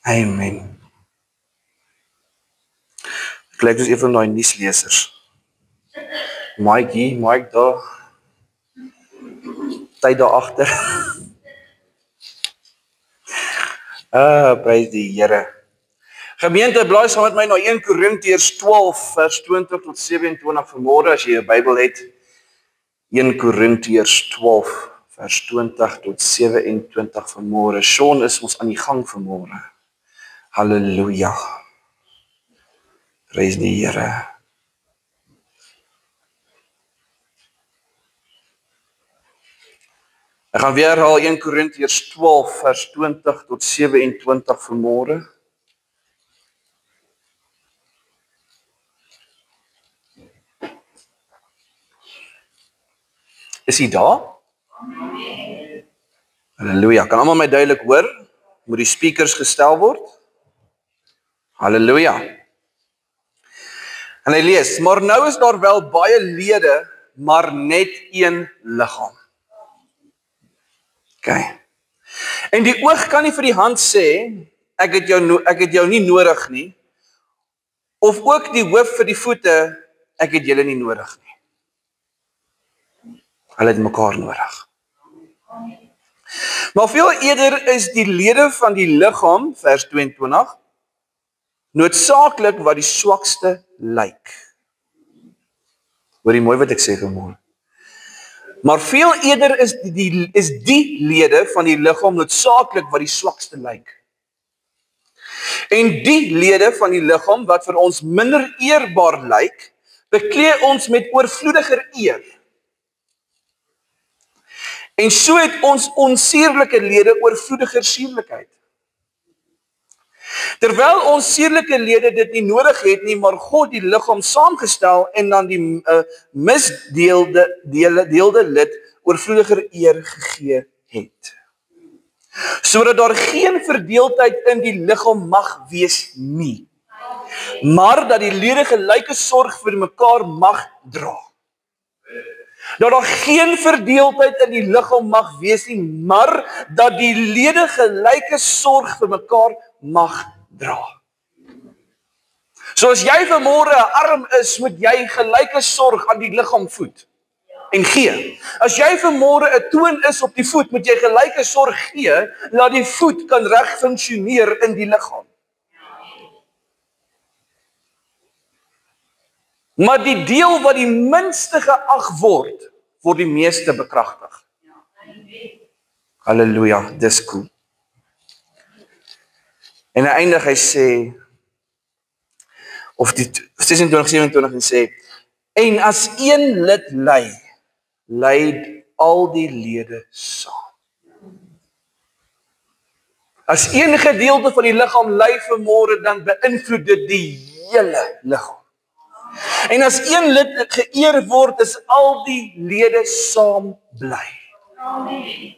Amen. Ek lyk soos een van daai nuuslesers. Mike daar, tyd daar agter. Prys die Here. Gemeente, blaai saam met my na 1 Korintiërs 12 vers 20 tot 27 vanmôre as jy 'n Bybel het. 1 Korintiërs 12 vers 20 tot 27 vanmôre. Sean is ons aan die gang vanmôre. Halleluja. Prys die Here. Ek gaan weer herhaal 1 Korintiërs 12 vers 20 tot 27 vanmôre. Is hy daar? Amen. Halleluja. Kan almal my duidelik hoor? Moet die speakers gestel word? Halleluja. En hy lees, maar nou is daar wel baie lede, maar net een liggaam. Okay. En die oog kan nie vir die hand sê, ek het jou nie nodig nie, of ook die hoof vir die voete, ek het julle nie nodig nie. Hulle het mekaar nodig. Maar veel eerder is die lede van die liggaam, vers 22, noodsaaklik wat die swakste lyk. Hoor jy mooi wat ek sê vanmôre? Maar veel eerder is die lede van die liggaam noodsaaklik wat die swakste lyk. En die lede van die liggaam wat vir ons minder eerbaar lyk, beklee ons met oorvloediger eer. En so het ons onsierlike lede oorvloediger sierlikheid. Terwyl ons sierlike lede dit nie nodig het nie, maar God die liggaam saamgestel en dan die misdeelde lid oorvloediger eer gegee het. Sodat daar geen verdeeldheid in die liggaam mag wees nie, maar dat die lede gelyke sorg vir mekaar mag dra. Dat daar geen verdeeldheid in die liggaam mag wees nie, maar dat die lede gelyke sorg vir mekaar mag dra. So as jy vanmôre 'n arm is, moet jy gelyke sorg aan die liggaam voed en gee. As jy vanmôre 'n toon is op die voet, moet jy gelyke sorg gee, dat die voet kan reg funksioneer in die liggaam. Maar die deel wat die minste geag word, word die meeste bekragtig. Halleluja, dis cool. En hy eindig, hy sê, of die 26, 27 en sê, en as een lid ly al die lede saam. As een gedeelte van die liggaam ly vanmôre, dan beïnvloed dit die hele liggaam. En as een lid geëer word, is al die lede saam bly. Amen.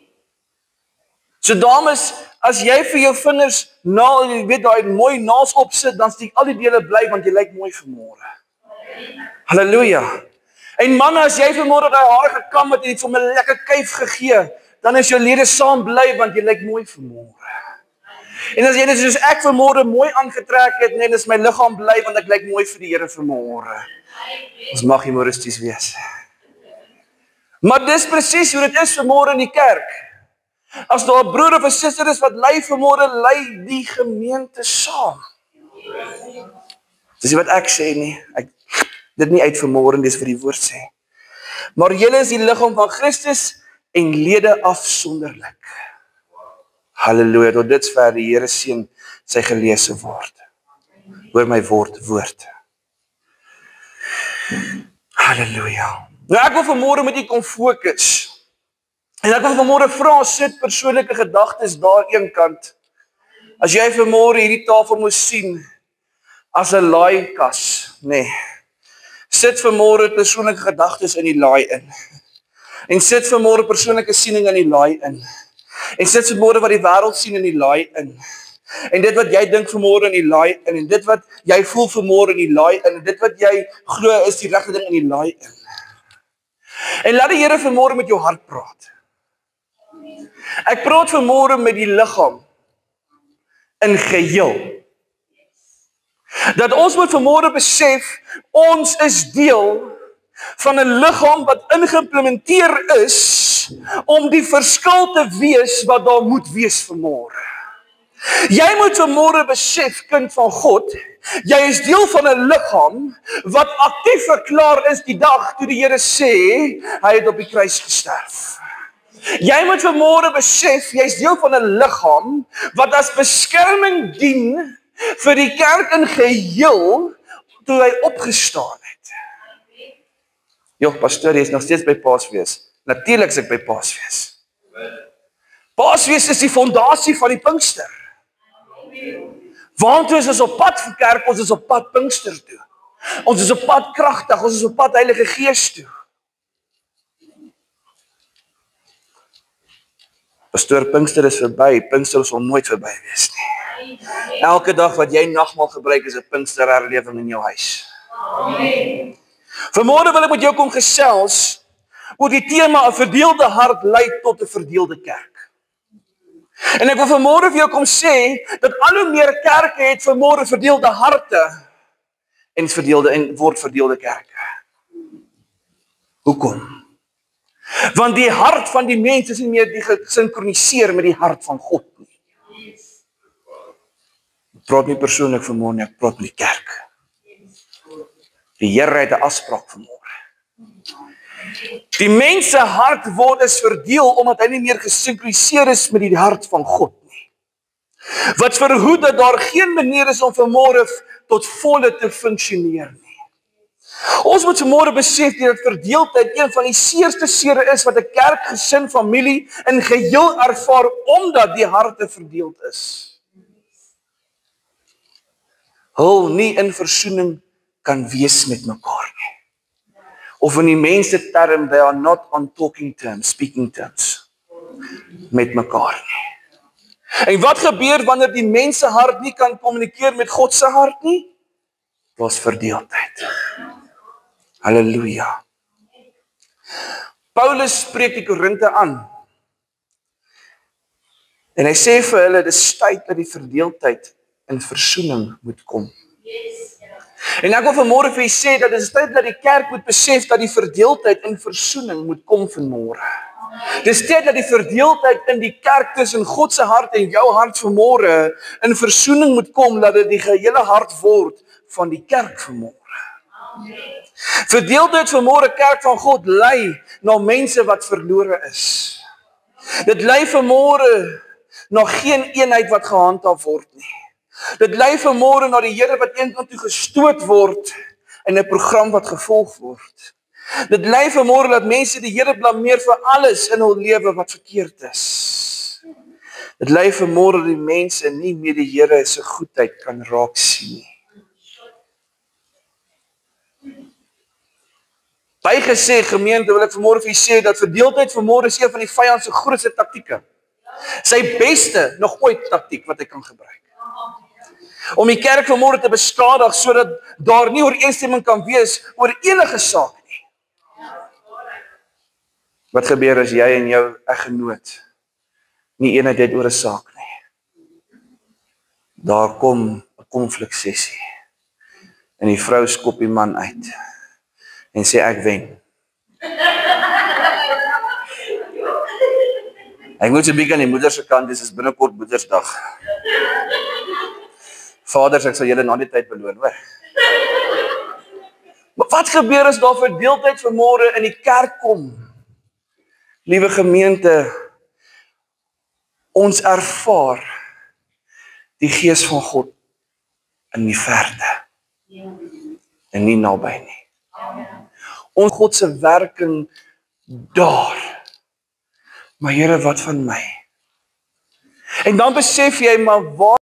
So dames, as jy vir jou vingers jy weet daai mooi naels opsit, dan steek al die dele bly want jy lyk mooi vanmôre. Halleluja. En manne, as jy vanmôre daai hare gekam het en iets om 'n lekker kuif gegee, dan is jou lede saam bly want jy lyk mooi vanmôre. En as jy net soos ek vanmôre mooi aangetrek het, nee, dis my liggaam bly want ek lyk mooi vir die Here vanmôre. Ons mag humoristies wees. Maar dis presies hoe dit is vanmôre in die kerk. As daar 'n broer of 'n suster is wat ly vanmôre, ly die gemeente saam. Dis nie wat ek sê nie. Ek dit nie uit vanmôre, dis vir die woord sê. Maar julle is die liggaam van Christus en lede afsonderlik. Halleluja, tot dit ver die Here seën sy geleesde woord. Hoor my woord. Halleluja. Nou ek wil vanmôre met u kom fokus. En ek wil vanmôre vra, sit persoonlike gedagtes daar een kant. As jy vanmôre hierdie tafel moes sien as 'n laaikas, nee. Sit vanmôre persoonlike gedagtes in die laai in. En sit vanmôre persoonlike siening in die laai in. En sit vanmôre wat die wêreld sien in die laai in. En dit wat jy dink vanmôre in die laai in. En dit wat jy voel vanmôre in die laai in. En dit wat jy glo is die regte ding in die laai in. En laat die Here vanmôre met jou hart praat. Ek praat vanmôre met die liggaam. in geheel. Dat ons moet vanmôre besef, ons is deel van 'n liggaam wat ingeïmplementeer is om die verskil te wees wat daar moet wees vanmôre. Jy moet vanmôre besef, kind van God, jy is deel van 'n liggaam wat aktief verklaar is die dag toe die Here sê, hy het op die kruis gesterf. Jy moet vanmôre besef, jy is deel van 'n liggaam wat as beskerming dien vir die kerk in geheel toe hy opgestaan het. Jong, pastoor, jy is nog steeds by Paasfees. Natuurlik is ek by Paasfees. Paasfees is die fondasie van die Pinkster. Waartoe is ons op pad vir kerk? Ons is op pad Pinkster toe. Ons is op pad kragtig, ons is op pad Heilige Gees toe. Pastoor, Pinkster is verby, Pinkster sal nooit verby wees nie. Elke dag wat jy nagmaal gebruik is 'n Pinkster herlewing in jou huis. Amen. Vanmôre wil ek met jou kom gesels oor die tema 'n verdeelde hart lei tot 'n verdeelde kerk. En ek wil vanmôre vir jou kom sê dat al hoe meer kerke het vanmôre verdeelde harte en word verdeelde kerke. Hoekom? Want die hart van die mens is nie meer gesinkroniseer met die hart van God nie. Ek praat nie persoonlik vanmôre nie, ek praat met die kerk. Die Here het 'n afspraak vanmôre. Die mens se hart word verdeel omdat hy nie meer gesinkroniseer is met die hart van God nie. Wat verhoed dat daar geen manier is om vanmôre tot volle te funksioneer nie. Ons moet vanmôre besef dat verdeeldheid een van die seerste sere is wat 'n kerk, gesin, familie in geheel ervaar omdat die harte verdeeld is. Hul nie in versoening kan wees met mekaar nie. Of in die mense term, they are not on talking terms, speaking terms met mekaar nie. En wat gebeur wanneer die mens se hart nie kan kommunikeer met God se hart nie? Daar's verdeeldheid. Halleluja. Paulus spreek die Korinte aan. En hy sê vir hulle, dis tyd dat die verdeeldheid in versoening moet kom. En ek wil vanmôre vir julle sê dat dit is tyd dat die kerk moet besef dat die verdeeldheid in versoening moet kom vanmôre. Dis tyd dat die verdeeldheid in die kerk tussen God se hart en jou hart vanmôre in versoening moet kom, dat dit die gehele hart word van die kerk vanmôre. Verdeeldheid vanmôre, kerk van God, lei na mense wat verlore is. Dit lei vanmôre na geen eenheid wat gehandhaaf word nie. Dit lei vanmôre na die Here wat eenkant toe gestoot word en 'n program wat gevolg word. Dit lei vanmôre dat mense die Here blameer vir alles in hul lewe wat verkeerd is. Dit lei vanmôre dat die mense nie meer die Here se goedheid kan raak sien nie. Bygesê gemeente, wil ek vanmôre vir julle sê dat verdeeldheid vanmôre is een van die vyand se grootste taktieke. Sy beste nog ooit taktiek wat hy kan gebruik. Om die kerk vanmôre te beskadig sodat daar nie ooreenstemming kan wees oor enige saak nie. Wat gebeur as jy en jou eggenoot nie eenheid het oor 'n saak nie? Daar kom 'n konfliksessie. En die vrou skop die man uit en sê ek wen. Ek moet 'n bietjie aan die moeder se kant, dis is binnekort Moedersdag. Vaders, ek sal julle na die tyd beloon, hoor. Maar wat gebeur as daar verdeeldheid vanmôre in die kerk kom? Liewe gemeente, ons ervaar die Gees van God in die verte en nie naby nie. Ons God se werking daar. Maar Here, wat van my? En dan besef jy, maar waar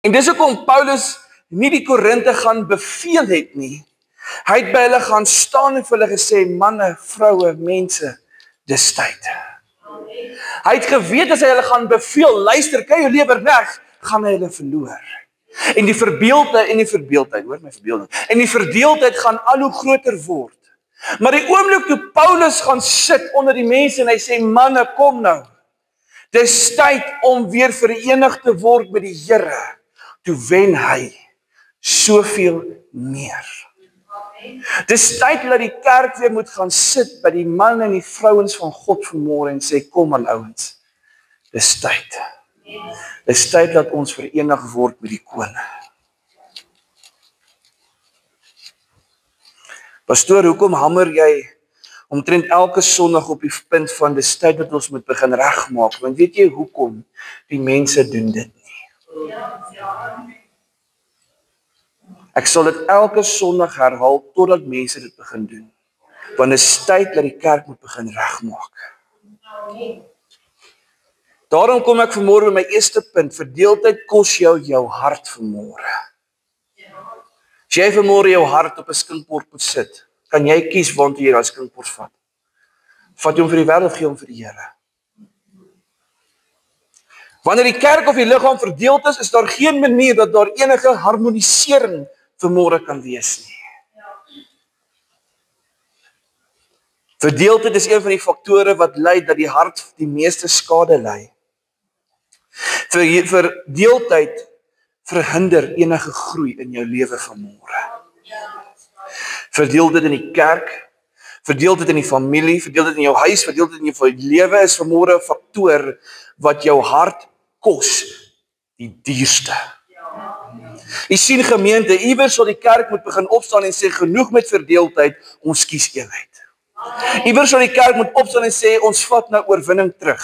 En dis hoekom Paulus nie die Korinte gaan beveel het nie. Hy het by hulle gaan staan en vir hulle gesê, manne, vroue, mense, dis tyd. Hy het geweet as hy hulle gaan beveel, luister, kry jou lewe reg, gaan hy hulle verloor. En die verdeeldheid, hoor my verbeelding, en die verdeeldheid gaan al hoe groter word. Maar die oomblik toe Paulus gaan sit onder die mense en hy sê, manne, kom nou. Dis tyd om weer verenig te word met die Here. Toe wen hy soveel meer. Dis tyd dat die kerk weer moet gaan sit by die manne en die vrouens van God vanmôre en sê, kom aan ouens, dis tyd. Dis tyd dat ons verenig word met die koning. Pastoor, hoekom hamer jy omtrent elke Sondag op die punt van dis tyd dat ons moet begin regmaak? Want weet jy hoekom die mense doen dit nie? Ek sal dit elke Sondag herhaal totdat mense dit begin doen. Want is tyd dat die kerk moet begin regmaak. Daarom kom ek vanmôre by my eerste punt. Verdeeldheid kos jou hart vanmôre. As jy vanmôre jou hart op 'n skinkbord moet sit, kan jy kies waantoe jy daai skinkbord vat. Vat jy hom vir die wêreld, gee hom vir die Here. Wanneer die kerk of die liggaam verdeeld is daar geen manier dat daar enige harmonisering vanmôre kan wees nie. Verdeeldheid is een van die faktore wat lei dat die hart die meeste skade ly. Verdeeldheid verhinder enige groei in jou lewe vanmôre. Verdeeldheid in die kerk, verdeeldheid in die familie, verdeeldheid in jou huis, verdeeldheid in jou lewe is vanmôre 'n faktor wat jou hart kos die duurste. Jy sien gemeente, iewers sal die kerk moet begin opstaan en sê genoeg met verdeeldheid, ons kies eenheid. Iewers sal die kerk moet opstaan en sê ons vat nou oorwinning terug.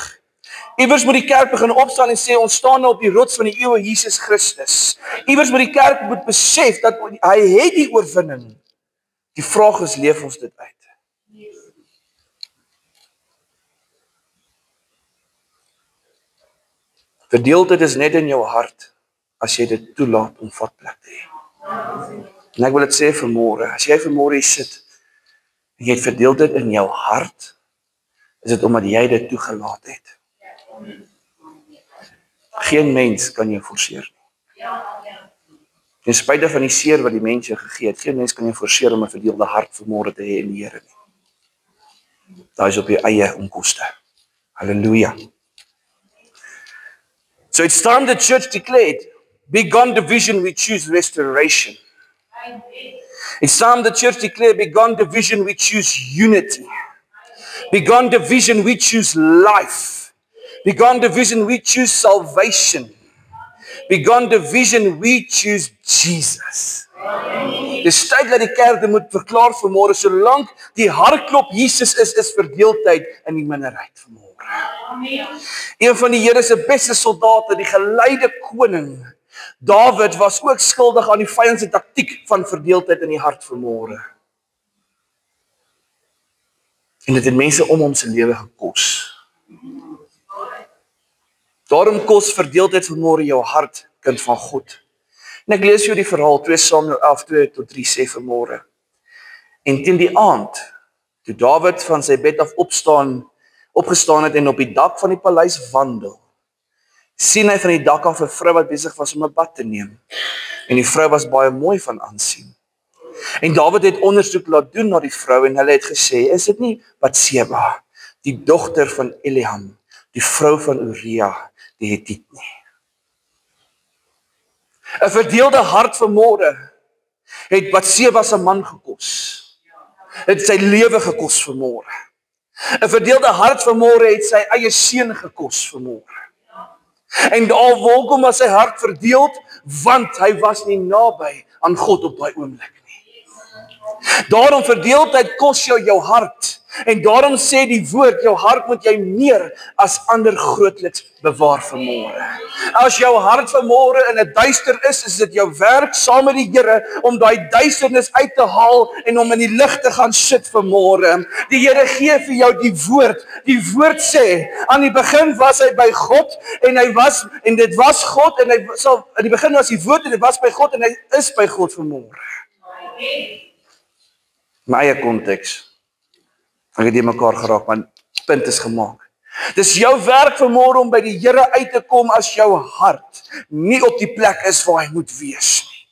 Iewers moet die kerk begin opstaan en sê ons staan nou op die rots van die eeue Jesus Christus. Iewers moet die kerk moet besef dat hy het die oorwinning. Die vraag is, leef ons dit uit? Verdeeldheid is net in jou hart as jy dit toelaat om vatplek te hê. En ek wil dit sê vanmôre, as jy vanmôre hier sit en jy het verdeeldheid in jou hart, is dit omdat jy dit toegelaat het. Geen mens kan jou forceer nie. Ten spyte van die seer wat die mens jou gegee het, geen mens kan jou forceer om 'n verdeelde hart vanmôre te hê in die Here nie. Daai is op jou eie onkoste. Halleluja. So it's time the church declared, beyond division we choose restoration. It's time the church declared, beyond division we choose unity. Beyond division we choose life. Beyond division we choose salvation. Beyond division we choose Jesus. Dis tyd dat die kerk moet verklaar vanmôre, solank die hartklop Jesus is verdeeldheid in die minderheid vanmôre. Een van die Here se beste soldate, die geleide koning, Dawid, was ook skuldig aan die vyand se taktiek van verdeeldheid in die hart vanmôre. En dit het mense om hom se lewe gekos. Daarom kos verdeeldheid vanmôre jou hart, kind van God. En ek lees jou die verhaal 2 Samuel 11:2-3 sê vanmôre. En teen die aand, toe Dawid van sy bed af opgestaan het en op die dak van die paleis wandel, sien hy van die dak af 'n vrou wat besig was om 'n bad te neem. En die vrou was baie mooi van aansien. En Dawid het ondersoek laat doen na die vrou en hulle het gesê, is dit nie Batseba, die dogter van Eliam, die vrou van Uria, die Hethiet nie? 'n verdeelde hart vanmôre het Batseba se man gekos. Het sy lewe gekos vanmôre. 'n verdeelde hart vanmôre het sy eie seun gekos vanmôre. En alhoewel was sy hart verdeeld, want hy was nie naby aan God op daai oomblik nie. Daarom verdeeldheid kos jou hart. En daarom sê die woord, jou hart moet jy meer as ander grootliks bewaar vanmôre. As jou hart vanmôre in 'n duister is dit jou werk saam met die Here om daai duisternis uit te haal en om in die lig te gaan sit vanmôre. Die Here gee vir jou die woord. Die woord sê, aan die begin was hy by God en dit was God en hy sal in die begin was die woord en dit was by God en hy is by God vanmôre. My eie konteks. Ek het hier mekaar geraak, maar punt is gemaak. Dis jou werk vanmôre om by die Here uit te kom as jou hart nie op die plek is waar hy moet wees nie.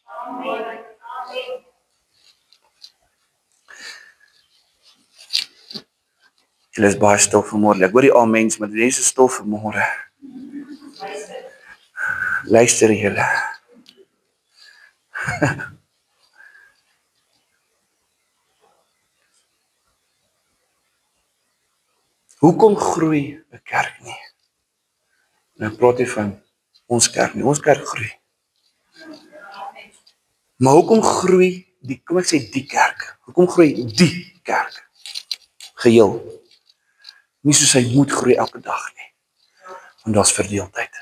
Julle is baie stil vanmôre. Ek hoor die amens, maar die is stil vanmôre. Luister julle. Hoekom groei 'n kerk nie? Nou praat jy van ons kerk nie. Ons kerk groei. Maar hoekom groei kom ek sê die kerk? Hoekom groei die kerk? Geheel. Nie soos hy moet groei elke dag nie. Want daar's verdeeldheid.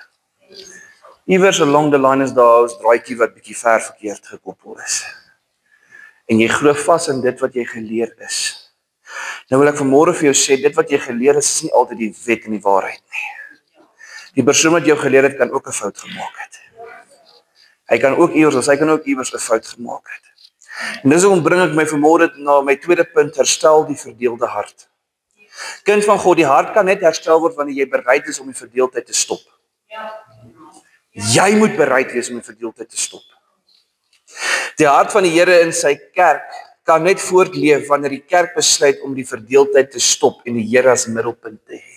Iewers along the line is daar 'n draaitjie wat bietjie verkeerd gekoppel is. En jy glo vas in dit wat jy geleer is. Nou wil ek vanmôre vir jou sê, dit wat jy geleer het, is nie altyd die wet en die waarheid nie. Die persoon wat jou geleer het, kan ook 'n fout gemaak het. Hy kan ook iewers 'n fout gemaak het. En dis hoekom bring ek my vanmôre na my tweede punt, herstel die verdeelde hart. Kind van God, die hart kan net herstel word wanneer jy bereid is om die verdeeldheid te stop. Jy moet bereid wees om die verdeeldheid te stop. Die hart van die Here in sy kerk kan net voortleef wanneer die kerk besluit om die verdeeldheid te stop en die Here as middelpunt te hê.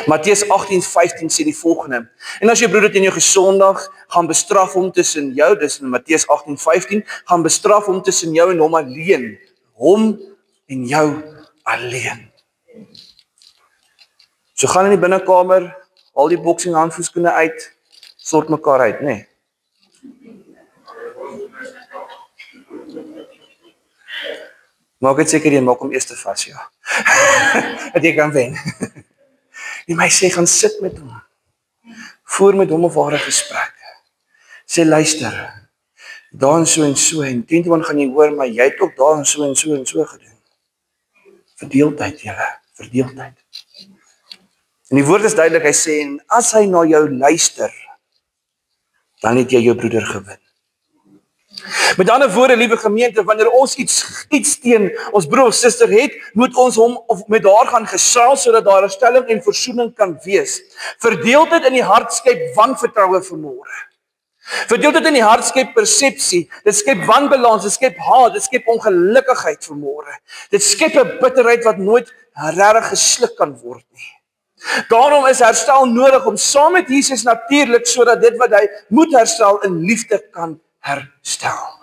Matteus 18:15 sê die volgende: En as jou broeder teen jou gesondig, gaan bestraf hom tussen jou, dis in Matteus 18:15, gaan bestraf hom tussen jou en hom alleen. Hom en jou alleen. So gaan in die binnekamer, al die boksing handvoetskoene uit, sort mekaar uit, nê? Maak het seker jy maak hom eers te vas, ja. Dat jy kan wen. Die my sê, gaan sit met hom. Voer met hom 'n ware gesprek. Sê, luister, daar en so, en 21 gaan jy hoor, maar jy het ook daar en so gedoen. Verdeeldheid, julle, verdeeldheid. En die woord is duidelik, hy sê, en as hy na jou luister, dan het jy jou broeder gewin. Met ander woorde, liewe gemeente, wanneer ons iets teen ons broer of suster het, moet ons hom of met haar gaan gesels, sodat daar herstelling en versoening kan wees. Verdeeldheid in die hart skep wanvertroue vanmôre. Verdeeldheid in die hart skep persepsie, dit skep wanbalans, dit skep haat, dit skep ongelukkigheid vanmôre. Dit skep 'n bitterheid wat nooit regtig gesluk kan word nie. Daarom is herstel nodig om saam met Jesus natuurlik, sodat dit wat hy moet herstel in liefde kan herstel.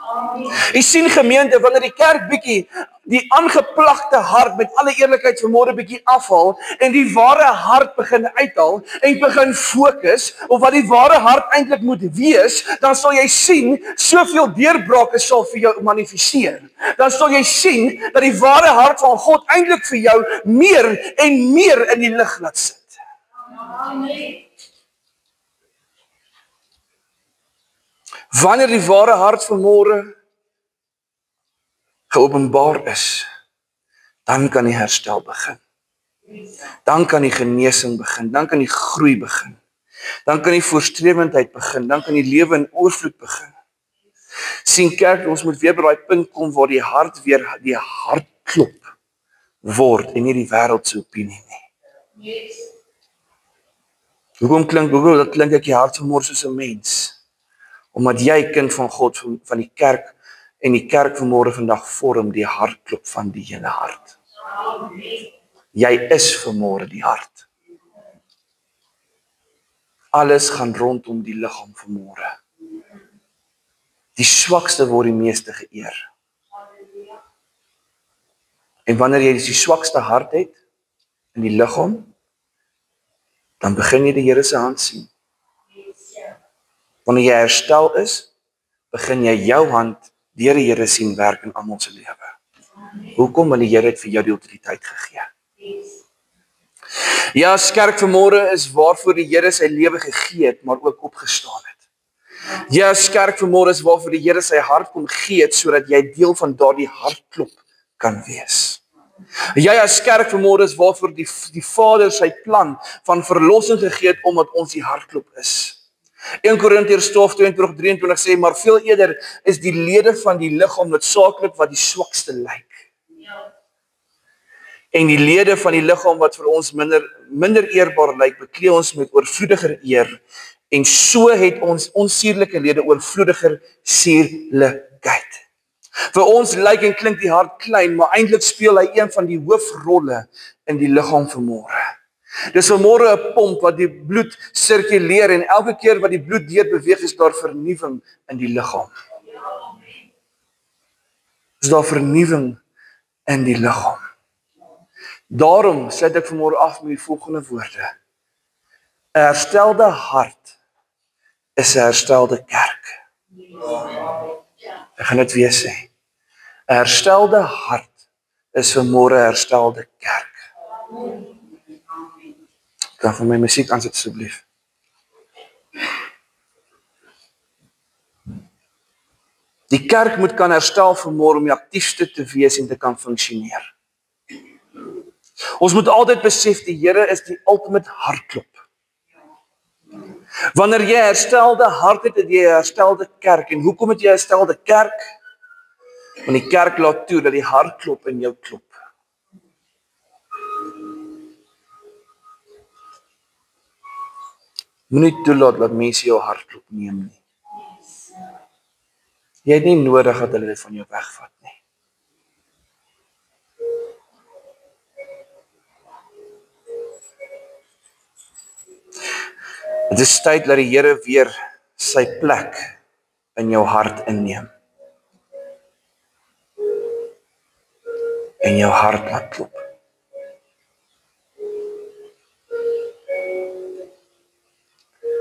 Jy sien gemeente, wanneer die kerk bietjie die aangeplagte hart met alle eerlikheid vanmôre bietjie afhaal en die ware hart begin uithaal en begin fokus op wat die ware hart eintlik moet wees, dan sal jy sien soveel deurbrake sal vir jou manifesteer. Dan sal jy sien dat die ware hart van God eintlik vir jou meer en meer in die lig laat sit. Amen. Wanneer die ware hart vanmôre geopenbaar is, dan kan die herstel begin. Dan kan die genesing begin, dan kan die groei begin. Dan kan die voorstrewendheid begin, dan kan die lewe in oorvloed begin. Sien kerk, ons moet weer by daai punt kom waar die hart weer die hartklop word en nie die wêreld se opinie nie. Hoekom klink ek die hart vanmôre soos 'n mens? Omdat jy kind van God, van die kerk, en die kerk vanmôre vandag vorm die hartklop van die hele hart. Jy is vanmôre die hart. Alles gaan rondom die liggaam vanmôre. Die swakste word die meeste geëer. En wanneer jy die swakste hart het in die liggaam, dan begin jy die Here se hand sien. Wanneer jy herstel is, begin jy jou hand deur die Here sien werk in almal se lewe. Hoekom? Want die Here het vir jou die autoriteit gegee. Ja, as kerk vanmôre is waarvoor die Here sy lewe gegee het, maar ook opgestaan het. Ja, as kerk vanmôre is waarvoor die Here sy hart kom gee het, sodat jy deel van daardie hartklop kan wees. Jy as kerk vanmôre is waarvoor die Vader sy plan van verlossing gegee het, omdat ons die hartklop is. 1 Korintiërs 12:22-23 sê, maar veel eerder is die lede van die liggaam noodsaaklik wat die swakste lyk. En die lede van die liggaam wat vir ons minder eerbaar lyk, beklee ons met oorvloediger eer, en so het ons onsierlike lede oorvloediger suurlikheid. Vir ons lyk en klink die hart klein, maar eintlik speel hy een van die hoofrolle in die liggaam vanmôre. Dis vanmôre 'n pomp wat die bloed sirkuleer, en elke keer wat die bloed deur beweeg, is daar vernuwing in die liggaam. Is daar vernuwing in die liggaam. Daarom sluit ek vanmôre af met die volgende woorde. 'n Herstelde hart is 'n herstelde kerk. Ek gaan dit weer sê. 'n Herstelde hart is vanmôre 'n herstelde kerk. Kan vir my musiek aansit asseblief. Die kerk moet kan herstel vanmôre om die aktiefste te wees en te kan funksioneer. Ons moet altyd besef die Here is die ultimate hartklop. Wanneer jy 'n herstelde hart het, het jy 'n herstelde kerk. En hoekom het jy 'n herstelde kerk? Want die kerk laat toe dat die hartklop in jou klop. Moenie toelaat dat mense jou hartklop neem nie. Jy het nie nodig dat hulle dit van jou wegvat nie. Het is tyd dat die Here weer sy plek in jou hart inneem. En jou hart laat klop.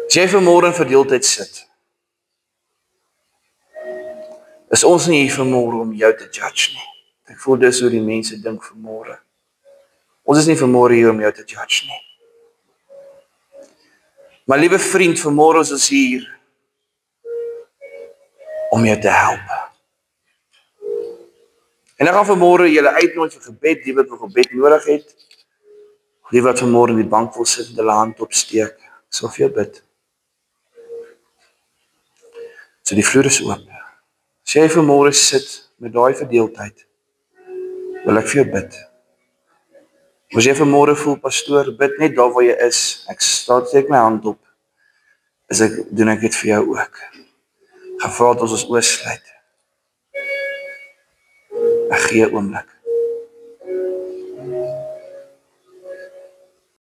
As jy vanmôre in verdeeldheid sit, is ons nie hier vanmôre om jou te judge nie. Ek voel dis hoe die mense dink vanmôre. Ons is nie vanmôre hier om jou te judge nie. Maar liewe vriend, vanmôre is ons hier om jou te help. En ek gaan vanmôre julle uitnooi vir gebed, die wat vir gebed nodig het, die wat vanmôre in die bank wil sit en hulle hand opsteek. Ek sal vir jou bid. So die vloer is oop. As jy vanmôre sit met daai verdeeldheid, wil ek vir jou bid. As jy vanmôre voel, pastoor, bid net daar waar jy is. Ek steek my hand op. Doen ek dit vir jou ook. Gaan vra dat ons oë sluit. Ek gee 'n oomblik.